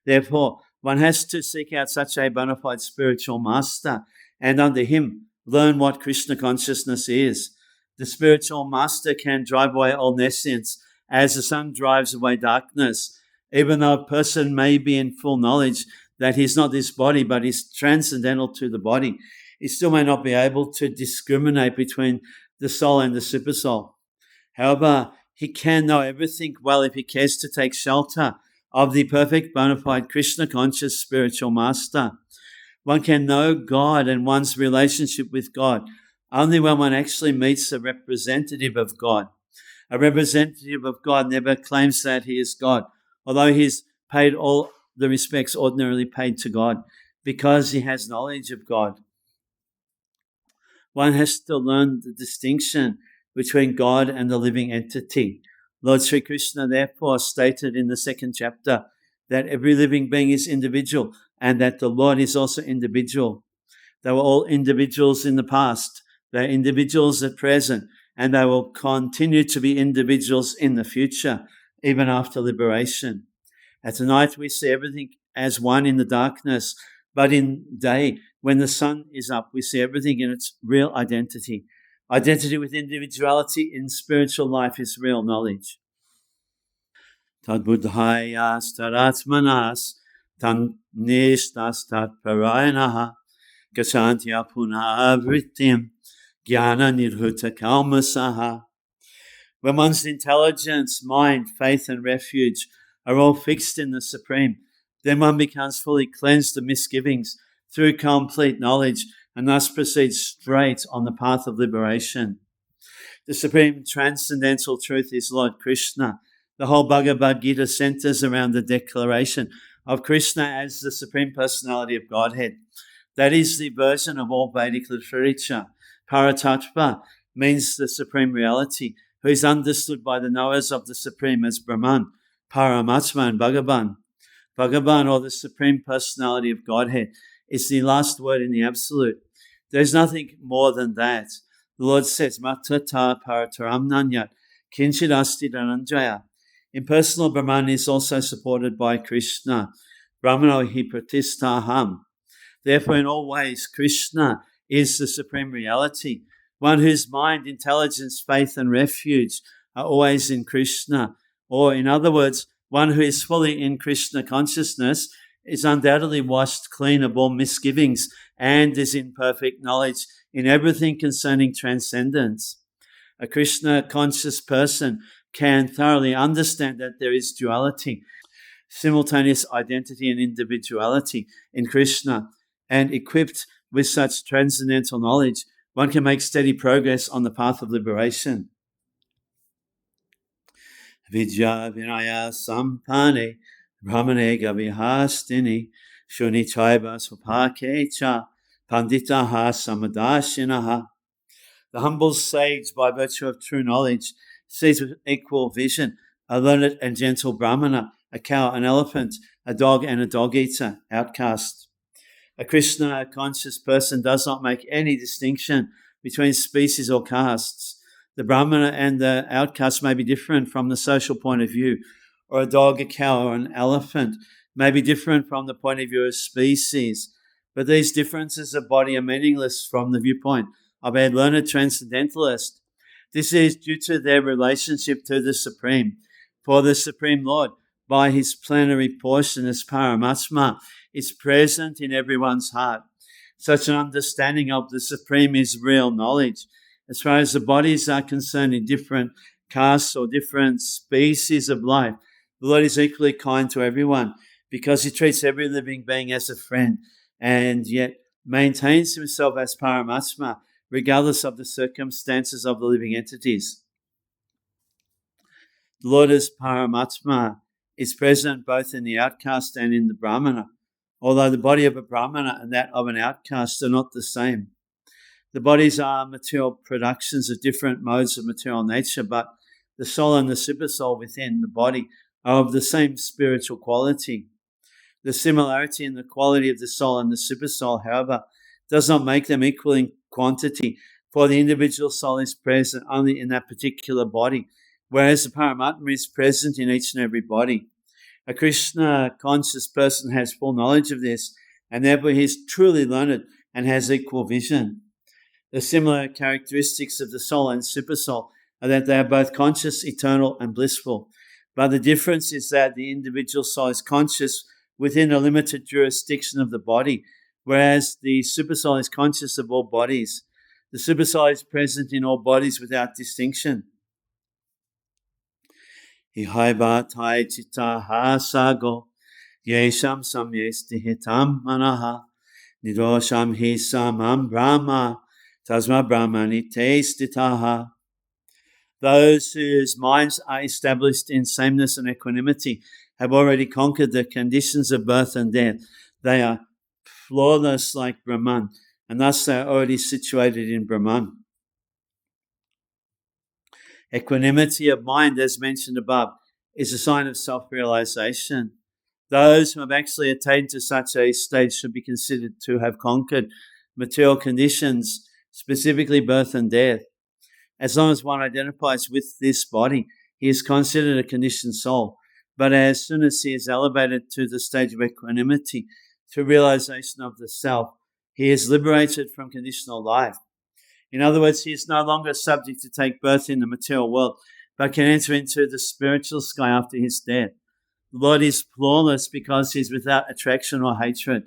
Therefore, one has to seek out such a bona fide spiritual master and under him learn what Krishna consciousness is. The spiritual master can drive away all nescience as the sun drives away darkness. Even though a person may be in full knowledge that he's not this body but is transcendental to the body, he still may not be able to discriminate between the soul and the supersoul. However, he can know everything well if he cares to take shelter of the perfect bona fide Krishna conscious spiritual master. One can know God and one's relationship with God only when one actually meets a representative of God. A representative of God never claims that he is God, although he's paid all the respects ordinarily paid to God because he has knowledge of God. One has to learn the distinction between God and the living entity. Lord Sri Krishna therefore stated in the 2nd chapter that every living being is individual and that the Lord is also individual. They were all individuals in the past. They're individuals at present, and they will continue to be individuals in the future, even after liberation. At night, we see everything as one in the darkness, but in day, when the sun is up, we see everything in its real identity. Identity with individuality in spiritual life is real knowledge. Tad buddhayas taratmanas tan nishtas tat parayanaha gacchantya punah vrittim jnana nirhuta kalmasaha. When one's intelligence, mind, faith, and refuge are all fixed in the Supreme, then one becomes fully cleansed of misgivings through complete knowledge and thus proceeds straight on the path of liberation. The supreme transcendental truth is Lord Krishna. The whole Bhagavad-gita centers around the declaration of Krishna as the Supreme Personality of Godhead. That is the version of all Vedic literature. Paratattva means the Supreme Reality, who is understood by the knowers of the Supreme as Brahman, Paramatma, and Bhagavan. Bhagavan, or the Supreme Personality of Godhead, is the last word in the Absolute. There's nothing more than that. The Lord says, Matata parataram nanyat, kinchid asti dhananjaya. Impersonal Brahman is also supported by Krishna. Brahmano hi pratistaham. Therefore, in all ways, Krishna is the Supreme Reality, one whose mind, intelligence, faith, and refuge are always in Krishna. Or, in other words, one who is fully in Krishna consciousness is undoubtedly washed clean of all misgivings and is in perfect knowledge in everything concerning transcendence. A Krishna conscious person can thoroughly understand that there is duality, simultaneous identity and individuality in Krishna, and equipped with such transcendental knowledge, one can make steady progress on the path of liberation. Vidya vinaya sampane brahmane gavihastini shunichaiva swapakecha panditaha samadashinaha. The humble sage, by virtue of true knowledge, sees with equal vision a learned and gentle brahmana, a cow, an elephant, a dog, and a dog-eater, outcast. A Krishna conscious person does not make any distinction between species or castes. The brahmana and the outcast may be different from the social point of view, or a dog, a cow, or an elephant may be different from the point of view of species. But these differences of body are meaningless from the viewpoint of a learned transcendentalist. This is due to their relationship to the Supreme. For the Supreme Lord, by his plenary portion as Paramatma, is present in everyone's heart. Such an understanding of the Supreme is real knowledge. As far as the bodies are concerned, in different castes or different species of life, the Lord is equally kind to everyone because he treats every living being as a friend and yet maintains himself as Paramatma regardless of the circumstances of the living entities. The Lord as Paramatma is present both in the outcast and in the Brahmana, although the body of a Brahmana and that of an outcast are not the same. The bodies are material productions of different modes of material nature, but the soul and the supersoul within the body are of the same spiritual quality. The similarity in the quality of the soul and the supersoul, however, does not make them equal in quantity, for the individual soul is present only in that particular body, whereas the Paramatma is present in each and every body. A Krishna conscious person has full knowledge of this, and therefore he is truly learned and has equal vision. The similar characteristics of the soul and supersoul are that they are both conscious, eternal, and blissful. But the difference is that the individual soul is conscious within a limited jurisdiction of the body, whereas the supersoul is conscious of all bodies. The supersoul is present in all bodies without distinction. Ihaibatai chittaha sago, yesham samyestihitam manaha, nidosham hi samam brahma, tasma brahmani te stitaha. Those whose minds are established in sameness and equanimity have already conquered the conditions of birth and death. They are flawless like Brahman, and thus they are already situated in Brahman. Equanimity of mind, as mentioned above, is a sign of self-realization. Those who have actually attained to such a stage should be considered to have conquered material conditions, specifically birth and death. As long as one identifies with this body, he is considered a conditioned soul. But as soon as he is elevated to the stage of equanimity, through realization of the self, he is liberated from conditional life. In other words, he is no longer subject to take birth in the material world, but can enter into the spiritual sky after his death. The Lord is flawless because he is without attraction or hatred.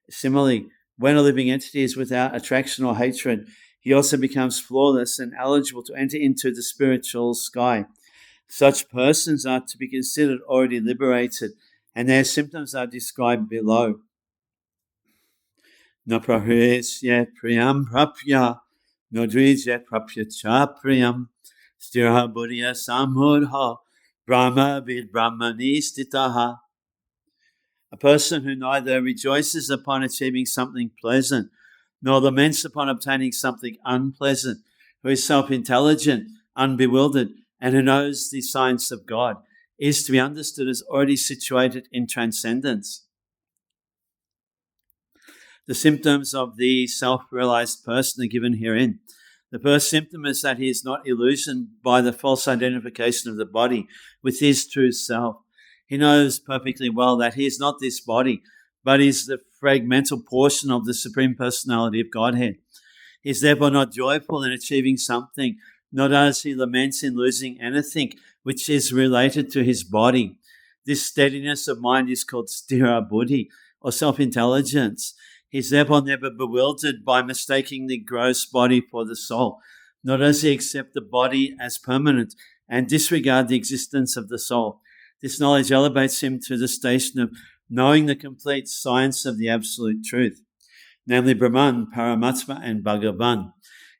Similarly, when a living entity is without attraction or hatred, he also becomes flawless and eligible to enter into the spiritual sky. Such persons are to be considered already liberated, and their symptoms are described below. Na prahyesya priyam prapya, nodrijya prapya cha priyam, sthira buddhya samudha, brahma vid brahmani stitaha. A person who neither rejoices upon achieving something pleasant, nor laments upon obtaining something unpleasant, who is self-intelligent, unbewildered, and who knows the science of God, is to be understood as already situated in transcendence. The symptoms of the self-realized person are given herein. The first symptom is that he is not illusioned by the false identification of the body with his true self. He knows perfectly well that he is not this body, but is the fragmental portion of the Supreme Personality of Godhead. He is therefore not joyful in achieving something, nor does he lament in losing anything which is related to his body. This steadiness of mind is called sthira buddhi, or self-intelligence. He is therefore never bewildered by mistaking the gross body for the soul, nor does he accept the body as permanent and disregard the existence of the soul. This knowledge elevates him to the station of knowing the complete science of the absolute truth, namely Brahman, Paramatma, and Bhagavan.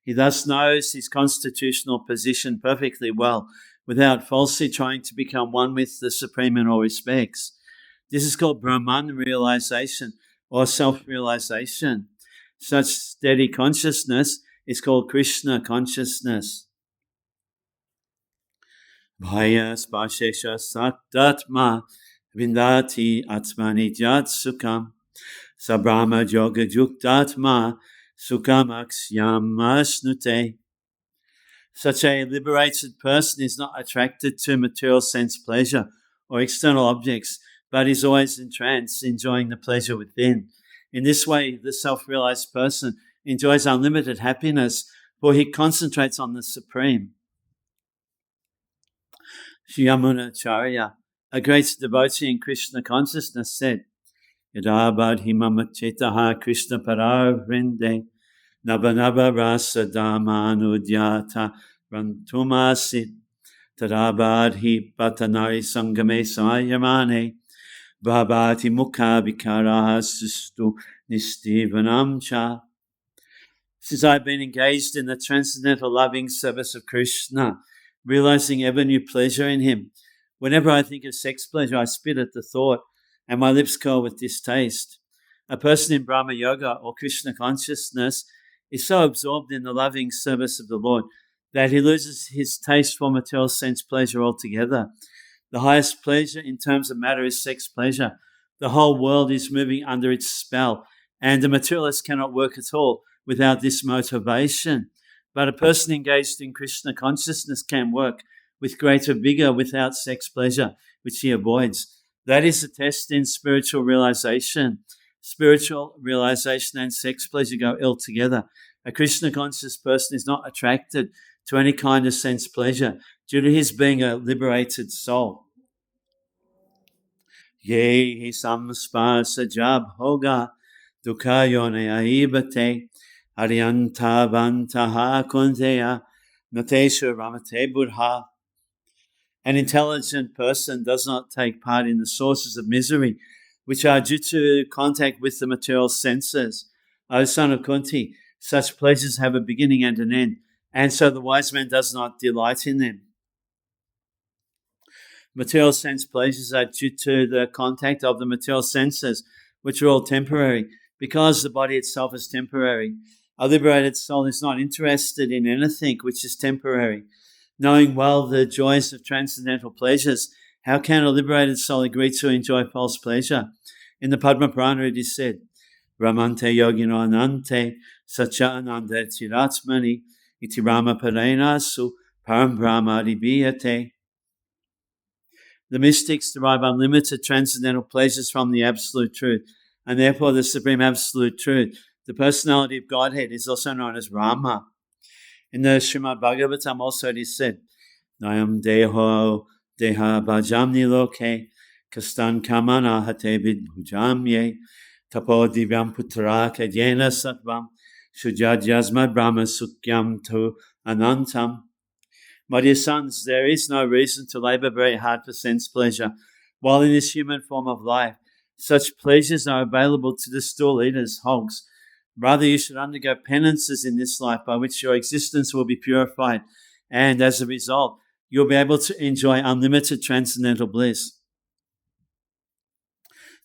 He thus knows his constitutional position perfectly well, without falsely trying to become one with the Supreme in all respects. This is called Brahman realization, or self-realization. Such steady consciousness is called Krishna consciousness. Bhaya spashesha saktatma vindati atmani jat sukam sabrahma yoga yuktatma sukam aksyam asnute. Such a liberated person is not attracted to material sense pleasure or external objects, but is always in trance, enjoying the pleasure within. In this way, the self-realized person enjoys unlimited happiness, for he concentrates on the Supreme. Yamunacharya, a great devotee in Krishna consciousness, said, Yadabad himamachetaha Krishna paravrinde Nabanaba rasa damanudyata rantumasit Tadabadhi patanari sangame sayamane Bhabati mukha vikaraha sustu nistivanamcha. Since I've been engaged in the transcendental loving service of Krishna, realizing ever new pleasure in him, whenever I think of sex pleasure, I spit at the thought and my lips curl with distaste. A person in Brahma Yoga or Krishna consciousness is so absorbed in the loving service of the Lord that he loses his taste for material sense pleasure altogether. The highest pleasure in terms of matter is sex pleasure. The whole world is moving under its spell, and the materialist cannot work at all without this motivation. But a person engaged in Krishna consciousness can work with greater vigor without sex pleasure, which he avoids. That is the test in spiritual realization. Spiritual realization and sex pleasure go ill together. A Krishna conscious person is not attracted to any kind of sense pleasure due to his being a liberated soul. Yehi samspasa jab hoga dukha yone aibate Aryanta vantaha kunteya natesha ramate buddha. An intelligent person does not take part in the sources of misery, which are due to contact with the material senses. O son of Kunti, such pleasures have a beginning and an end, and so the wise man does not delight in them. Material sense pleasures are due to the contact of the material senses, which are all temporary, because the body itself is temporary. A liberated soul is not interested in anything which is temporary. Knowing well the joys of transcendental pleasures, how can a liberated soul agree to enjoy false pleasure? In the Padma Purana it is said, Ramante yogino anante sacha ananda tiratmani iti rama parenasu param brahma adibiyate. The mystics derive unlimited transcendental pleasures from the Absolute Truth, and therefore the Supreme Absolute Truth, the personality of Godhead, is also known as Rama. In the Srimad Bhagavatam also it is said, Nayam deho deha bhajamni loke kastan kamana hate vidbhujamye tapo divyam putra kadyena sattvam shujajyasma brahma sukyam tu anantam. My dear sons, there is no reason to labor very hard for sense pleasure. While in this human form of life, such pleasures are available to the stool eaters, hogs. Rather, you should undergo penances in this life by which your existence will be purified, and as a result, you'll be able to enjoy unlimited transcendental bliss.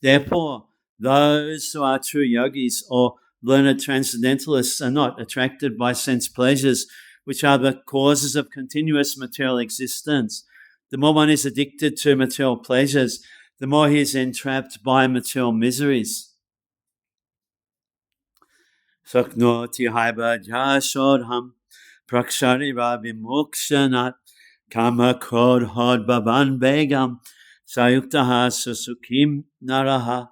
Therefore, those who are true yogis or learned transcendentalists are not attracted by sense pleasures, which are the causes of continuous material existence. The more one is addicted to material pleasures, the more he is entrapped by material miseries. Saknoti haiba jashodham prakshari vimokshanat kama krodh hod bhavan begam sayuktaha susukim naraha.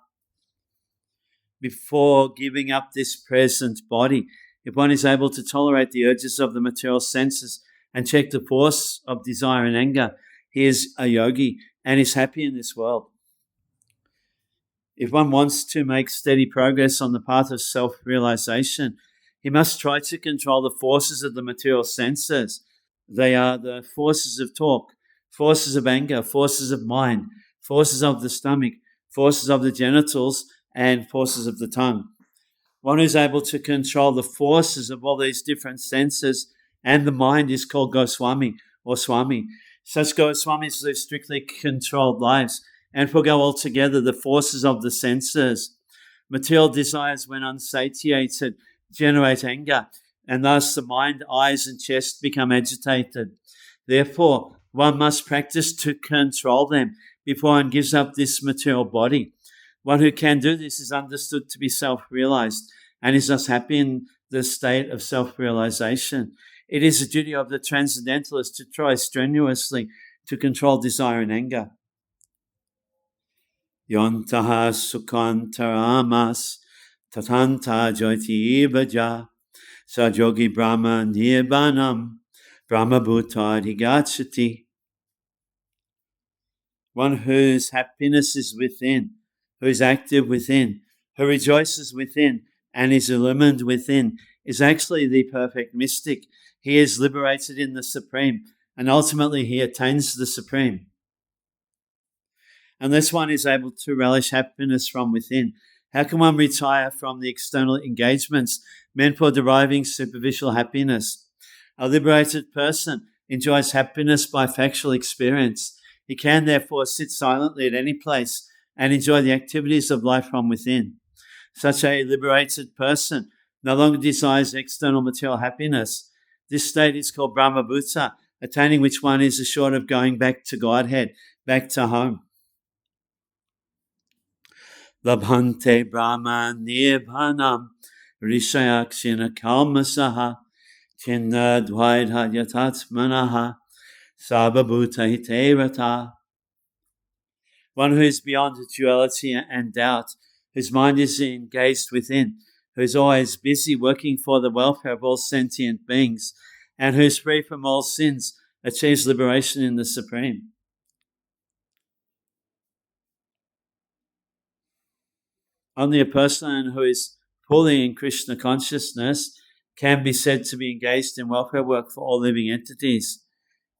Before giving up this present body, if one is able to tolerate the urges of the material senses and check the force of desire and anger, he is a yogi and is happy in this world. If one wants to make steady progress on the path of self-realization, he must try to control the forces of the material senses. They are the forces of talk, forces of anger, forces of mind, forces of the stomach, forces of the genitals, and forces of the tongue. One who's able to control the forces of all these different senses and the mind is called Goswami or Swami. Such Goswamis live strictly controlled lives and forgo altogether the forces of the senses. Material desires, when unsatiated, generate anger, and thus the mind, eyes, and chest become agitated. Therefore, one must practice to control them before one gives up this material body. One who can do this is understood to be self-realized and is thus happy in the state of self-realization. It is the duty of the transcendentalist to try strenuously to control desire and anger. Yontaha sukantaramas tatanta jyoti bhaja sajogi brahma nirbanam brahma bhuta adhigachati. One whose happiness is within, who is active within, who rejoices within, and is illumined within, is actually the perfect mystic. He is liberated in the Supreme, and ultimately he attains the Supreme. Unless one is able to relish happiness from within, how can one retire from the external engagements meant for deriving superficial happiness? A liberated person enjoys happiness by factual experience. He can therefore sit silently at any place and enjoy the activities of life from within. Such a liberated person no longer desires external material happiness. This state is called Brahma-bhuta, attaining which one is assured of going back to Godhead, back to home. Labhante Brahma Nirvanam Rishayakshina Kalmasaha Chinna Dvaidha Yatatmanaha Sabhabhuta Hiterata. One who is beyond duality and doubt, whose mind is engaged within, who is always busy working for the welfare of all sentient beings, and who is free from all sins, achieves liberation in the Supreme. Only a person who is fully in Krishna consciousness can be said to be engaged in welfare work for all living entities.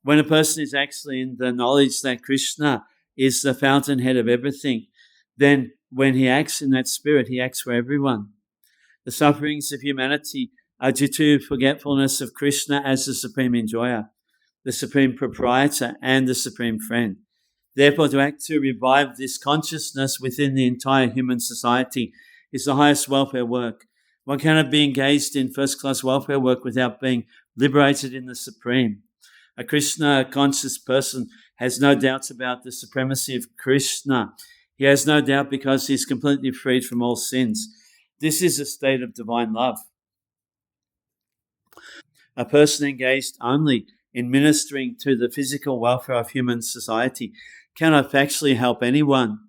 When a person is actually in the knowledge that Krishna is the fountainhead of everything, then when he acts in that spirit, he acts for everyone. The sufferings of humanity are due to forgetfulness of Krishna as the supreme enjoyer, the supreme proprietor, and the supreme friend. Therefore, to act to revive this consciousness within the entire human society is the highest welfare work. One cannot be engaged in first-class welfare work without being liberated in the Supreme. A Krishna-conscious person has no doubts about the supremacy of Krishna. He has no doubt because he is completely freed from all sins. This is a state of divine love. A person engaged only in ministering to the physical welfare of human society cannot factually help anyone.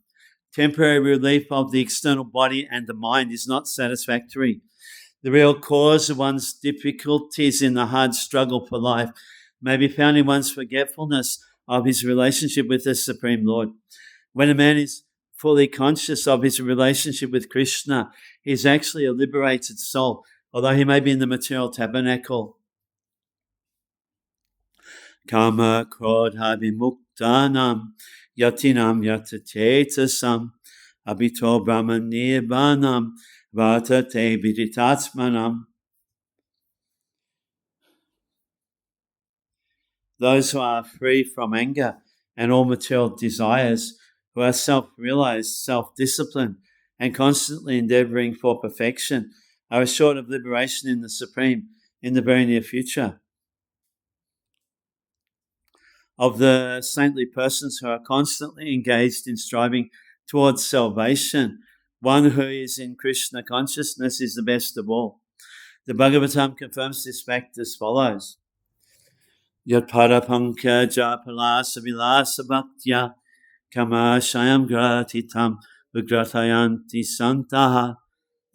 Temporary relief of the external body and the mind is not satisfactory. The real cause of one's difficulties in the hard struggle for life may be found in one's forgetfulness of his relationship with the Supreme Lord. When a man is fully conscious of his relationship with Krishna, he is actually a liberated soul, although he may be in the material tabernacle. Kama krodha vimuktanam yatinam yatatetasam abhito brahma nirvanam vartate viditatmanam. Those who are free from anger and all material desires, who are self-realized, self-disciplined, and constantly endeavoring for perfection, are assured of liberation in the Supreme in the very near future. Of the saintly persons who are constantly engaged in striving towards salvation, one who is in Krishna consciousness is the best of all. The Bhagavatam confirms this fact as follows. Yat parapankaja palasa vilasa bhaktya kamashayam gratitam ugratayanti santaha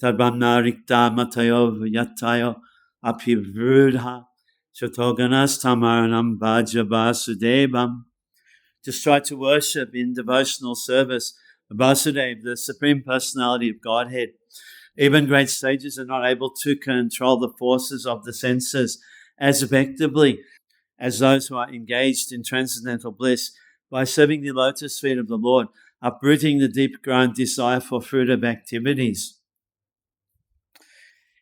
tadbhamna rikta matayo yatayo apivrudha Shatoganas tamaranam bhaja vasudevam. To strive to worship in devotional service Vasudeva, the Supreme Personality of Godhead. Even great sages are not able to control the forces of the senses as effectively as those who are engaged in transcendental bliss by serving the lotus feet of the Lord, uprooting the deep-grown desire for fruitive activities.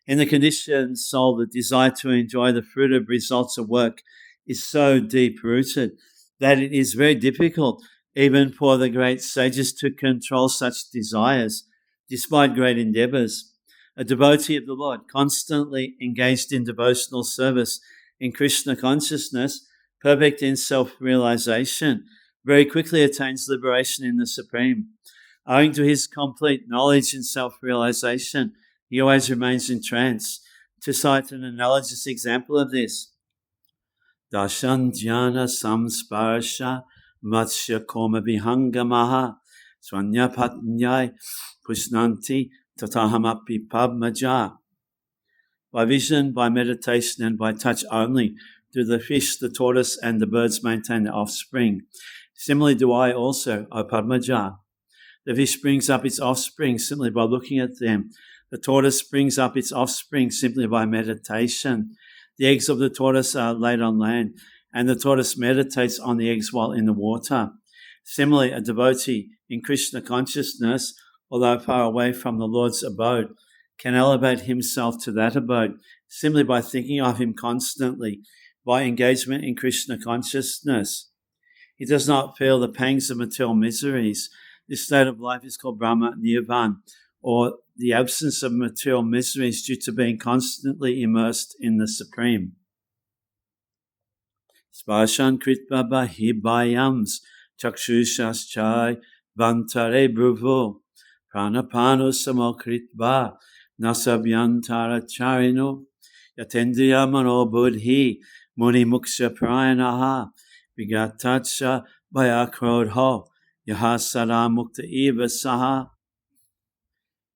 In the conditioned soul, the desire to enjoy the fruitive results of work is so deep-rooted that it is very difficult even for the great sages to control such desires, despite great endeavors. A devotee of the Lord, constantly engaged in devotional service in Krishna consciousness, perfect in self-realization, very quickly attains liberation in the Supreme. Owing to his complete knowledge in self-realization, he always remains in trance. To cite an analogous example of this, Darshan Jnana Samsparsha Matsya Koma Vihangamaha Swanya Patnyai Pushnanti Tatahamapi Padmaja. By vision, by meditation, and by touch only do the fish, the tortoise, and the birds maintain their offspring. Similarly do I also, O Padmaja. The fish brings up its offspring simply by looking at them. The tortoise brings up its offspring simply by meditation. The eggs of the tortoise are laid on land, and the tortoise meditates on the eggs while in the water. Similarly, a devotee in Krishna consciousness, although far away from the Lord's abode, can elevate himself to that abode simply by thinking of him constantly, by engagement in Krishna consciousness. He does not feel the pangs of material miseries. This state of life is called Brahma Nirvana, or the absence of material miseries due to being constantly immersed in the Supreme. Sparshan kritva bahibayams chakshushas vantare bhruvu pranapano samokritva nasabyantara charino yatendriya mano buddhi muni muksha prayanaha vigatatsha bayakrodho yahasara mukta eva saha.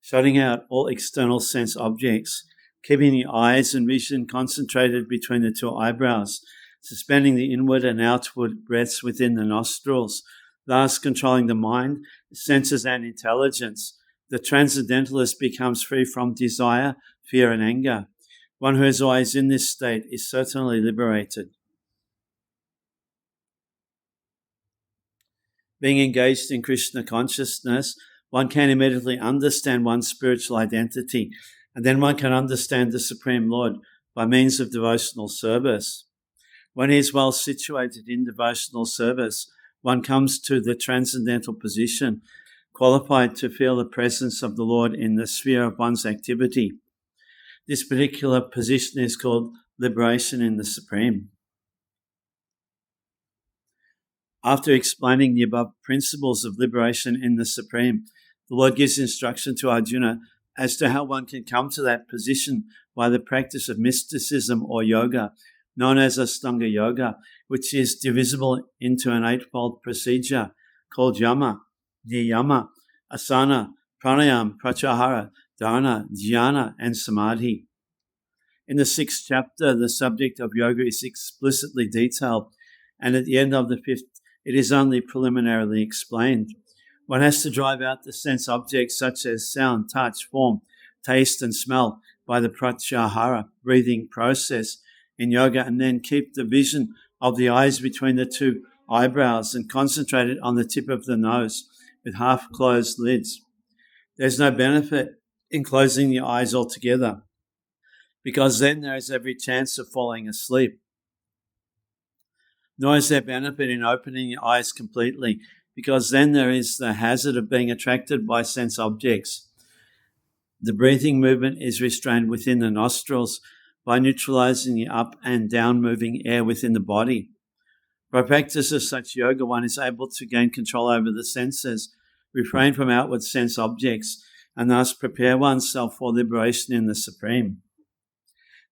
Shutting out all external sense objects, keeping the eyes and vision concentrated between the two eyebrows, suspending the inward and outward breaths within the nostrils, thus controlling the mind, senses, and intelligence. The transcendentalist becomes free from desire, fear, and anger. One who is always in this state is certainly liberated. Being engaged in Krishna consciousness, one can immediately understand one's spiritual identity, and then one can understand the Supreme Lord by means of devotional service. When he is well situated in devotional service, one comes to the transcendental position, qualified to feel the presence of the Lord in the sphere of one's activity. This particular position is called liberation in the Supreme. After explaining the above principles of liberation in the Supreme, the Lord gives instruction to Arjuna as to how one can come to that position by the practice of mysticism or yoga, known as Ashtanga Yoga, which is divisible into an eightfold procedure called Yama, Niyama, Asana, Pranayam, Pratyahara, Dharana, Dhyana, and Samadhi. In the 6th chapter, the subject of yoga is explicitly detailed, and at the end of the 5th, it is only preliminarily explained. One has to drive out the sense objects such as sound, touch, form, taste, and smell by the pratyahara, breathing process in yoga, and then keep the vision of the eyes between the two eyebrows and concentrate it on the tip of the nose with half-closed lids. There's no benefit in closing the eyes altogether, because then there is every chance of falling asleep. Nor is there benefit in opening the eyes completely, because then there is the hazard of being attracted by sense objects. The breathing movement is restrained within the nostrils by neutralizing the up and down moving air within the body. By practice of such yoga, one is able to gain control over the senses, refrain from outward sense objects, and thus prepare oneself for liberation in the Supreme.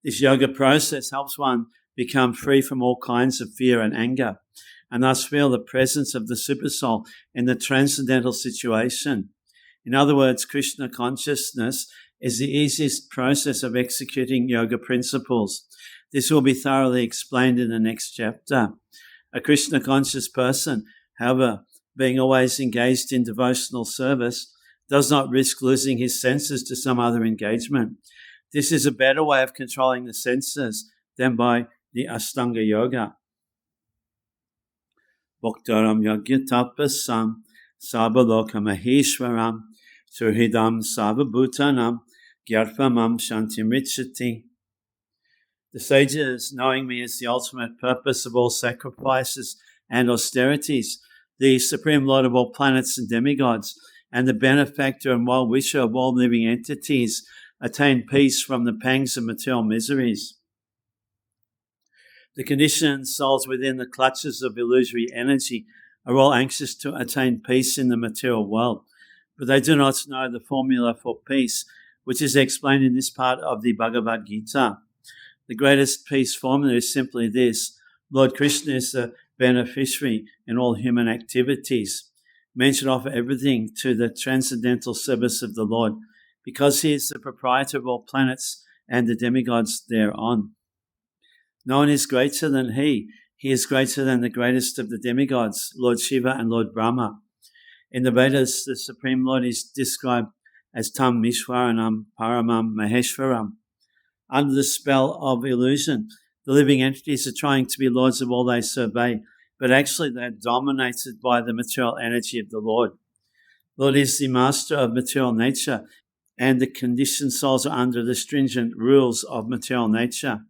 This yoga process helps one become free from all kinds of fear and anger, and thus feel the presence of the Supersoul in the transcendental situation. In other words, Krishna consciousness is the easiest process of executing yoga principles. This will be thoroughly explained in the next chapter. A Krishna conscious person, however, being always engaged in devotional service, does not risk losing his senses to some other engagement. This is a better way of controlling the senses than by the Ashtanga Yoga. Bhaktaram Yagyatapasam Sabaloka Maheshwaram Surhidam Savabhutanam Gyarpamam Shantimrichati. The sages, knowing me as the ultimate purpose of all sacrifices and austerities, the Supreme Lord of all planets and demigods, and the benefactor and well-wisher of all living entities, attain peace from the pangs of material miseries. The conditioned souls within the clutches of illusory energy are all anxious to attain peace in the material world, but they do not know the formula for peace, which is explained in this part of the Bhagavad-gita. The greatest peace formula is simply this: Lord Krishna is the beneficiary in all human activities. Men should offer everything to the transcendental service of the Lord, because he is the proprietor of all planets and the demigods thereon. No one is greater than he. He is greater than the greatest of the demigods, Lord Shiva and Lord Brahma. In the Vedas, the Supreme Lord is described as Tam Mishwaranam Paramam Maheshwaram. Under the spell of illusion, the living entities are trying to be lords of all they survey, but actually they're dominated by the material energy of the Lord. Lord is the master of material nature, and the conditioned souls are under the stringent rules of material nature.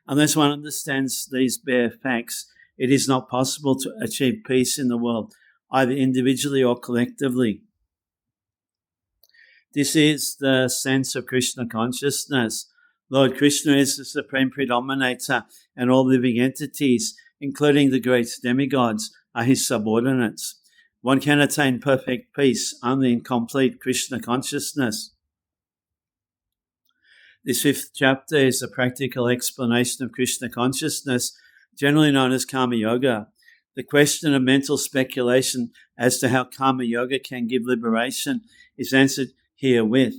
Unless one understands these bare facts, it is not possible to achieve peace in the world, either individually or collectively. This is the sense of Krishna consciousness. Lord Krishna is the supreme predominator, and all living entities, including the great demigods, are his subordinates. One can attain perfect peace only in complete Krishna consciousness. This 5th chapter is a practical explanation of Krishna consciousness, generally known as Karma Yoga. The question of mental speculation as to how Karma Yoga can give liberation is answered herewith.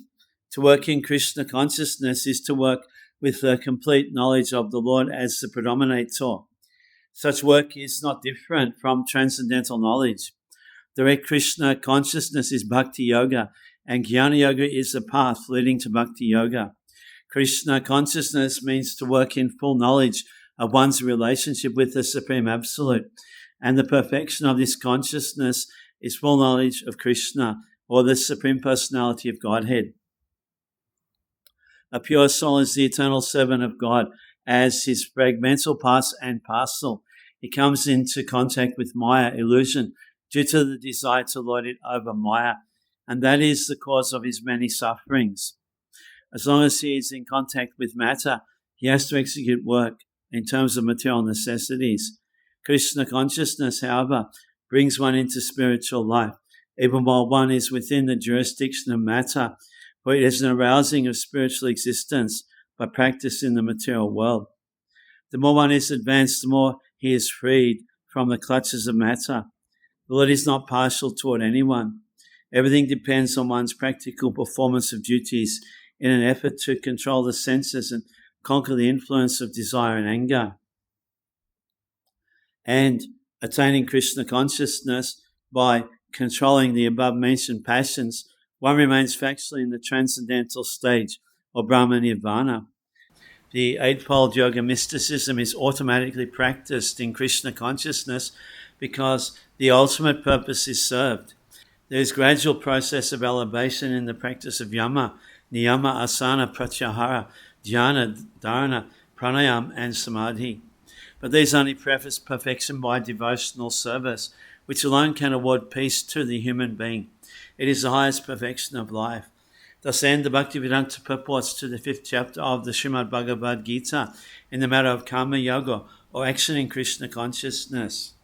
To work in Krishna consciousness is to work with the complete knowledge of the Lord as the predominator. Such work is not different from transcendental knowledge. Direct Krishna consciousness is Bhakti Yoga, and Jnana Yoga is the path leading to Bhakti Yoga. Krishna consciousness means to work in full knowledge of one's relationship with the Supreme Absolute, and the perfection of this consciousness is full knowledge of Krishna, or the Supreme Personality of Godhead. A pure soul is the eternal servant of God as his fragmental parts and parcel. He comes into contact with Maya, illusion, due to the desire to lord it over Maya, and that is the cause of his many sufferings. As long as he is in contact with matter, he has to execute work in terms of material necessities. Krishna consciousness, however, brings one into spiritual life, even while one is within the jurisdiction of matter, for it is an arousing of spiritual existence by practice in the material world. The more one is advanced, the more he is freed from the clutches of matter. The Lord is not partial toward anyone. Everything depends on one's practical performance of duties in an effort to control the senses and conquer the influence of desire and anger. And attaining Krishna consciousness by controlling the above-mentioned passions, one remains factually in the transcendental stage or Brahma Nirvana. The Eightfold Yoga mysticism is automatically practiced in Krishna consciousness because the ultimate purpose is served. There is gradual process of elevation in the practice of yama, niyama, asana, pratyahara, dhyana, dharana, pranayam, and samadhi. But these only preface perfection by devotional service, which alone can award peace to the human being. It is the highest perfection of life. Thus end the Bhaktivedanta purports to the 5th chapter of the Bhagavad-gita in the matter of Karma Yoga, or action in Krishna consciousness.